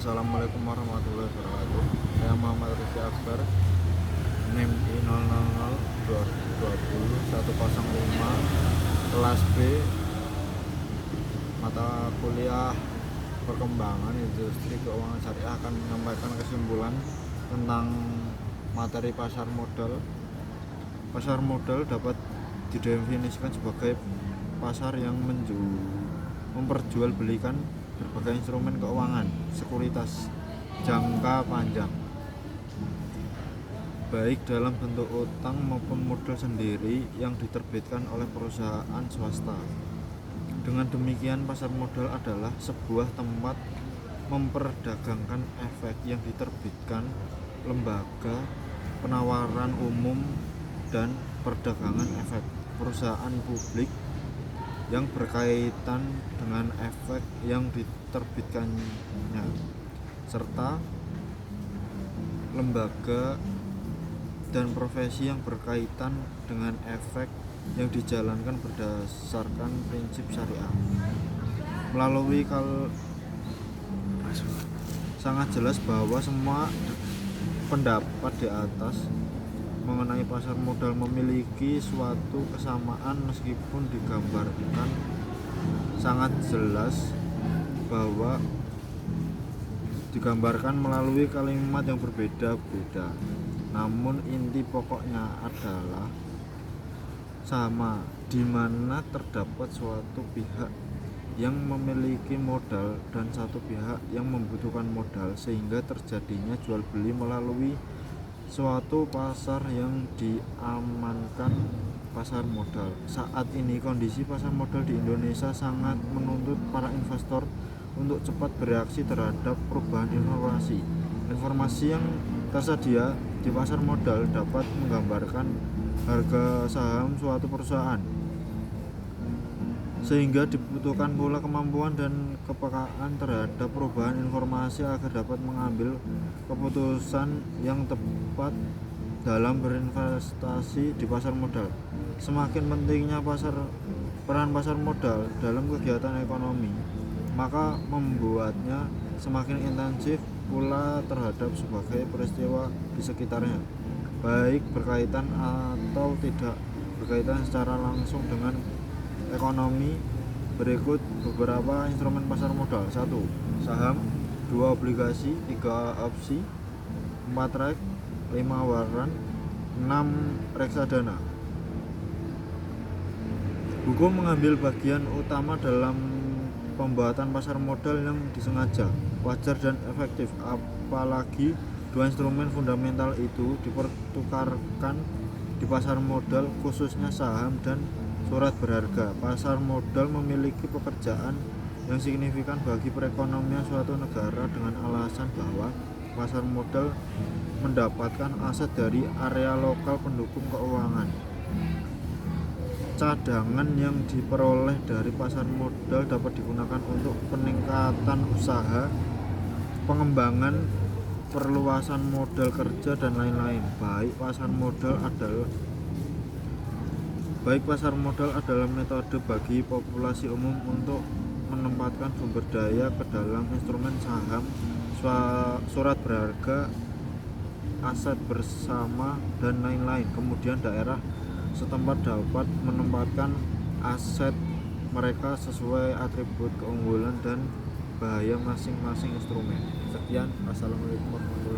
Assalamualaikum warahmatullahi wabarakatuh. Saya Muhammad Rizky Akbar, NIM I00202105, kelas B, mata kuliah perkembangan industri keuangan syariah, akan menyampaikan kesimpulan tentang materi pasar modal. Pasar modal dapat didefinisikan sebagai pasar yang memperjualbelikan berbagai instrumen keuangan sekuritas jangka panjang, baik dalam bentuk utang maupun modal sendiri yang diterbitkan oleh perusahaan swasta. Dengan demikian, pasar modal adalah sebuah tempat memperdagangkan efek yang diterbitkan lembaga penawaran umum dan perdagangan efek perusahaan publik yang berkaitan dengan efek yang diterbitkannya, serta lembaga dan profesi yang berkaitan dengan efek yang dijalankan berdasarkan prinsip syariah. Melalui sangat jelas bahwa semua pendapat di atas mengenai pasar modal memiliki suatu kesamaan, meskipun digambarkan sangat jelas bahwa digambarkan melalui kalimat yang berbeda-beda, namun inti pokoknya adalah sama, di mana terdapat suatu pihak yang memiliki modal dan satu pihak yang membutuhkan modal, sehingga terjadinya jual beli melalui suatu pasar yang diamankan pasar modal. Saat ini kondisi pasar modal di Indonesia sangat menuntut para investor untuk cepat bereaksi terhadap perubahan informasi. Informasi yang tersedia di pasar modal dapat menggambarkan harga saham suatu perusahaan, sehingga dibutuhkan pula kemampuan dan kepekaan terhadap perubahan informasi agar dapat mengambil keputusan yang tepat dalam berinvestasi di pasar modal. Semakin pentingnya peran pasar modal dalam kegiatan ekonomi, maka membuatnya semakin intensif pula terhadap sebagai peristiwa di sekitarnya, baik berkaitan atau tidak berkaitan secara langsung dengan ekonomi. Berikut beberapa instrumen pasar modal. 1. Saham. 2. Obligasi. 3. Opsi. 4. Rek. 5. Waran. 6. Reksadana. Hukum mengambil bagian utama dalam pembuatan pasar modal yang disengaja, wajar dan efektif, apalagi dua instrumen fundamental itu dipertukarkan di pasar modal, khususnya saham dan surat berharga. Pasar modal memiliki pekerjaan yang signifikan bagi perekonomian suatu negara dengan alasan bahwa pasar modal mendapatkan aset dari area lokal pendukung keuangan. Cadangan yang diperoleh dari pasar modal dapat digunakan untuk peningkatan usaha, pengembangan, perluasan modal kerja, dan lain-lain. Baik pasar modal adalah metode bagi populasi umum untuk menempatkan sumber daya ke dalam instrumen saham, surat berharga, aset bersama, dan lain-lain. Kemudian daerah setempat dapat menempatkan aset mereka sesuai atribut keunggulan dan bahaya masing-masing instrumen. Sekian, assalamualaikum warahmatullahi wabarakatuh.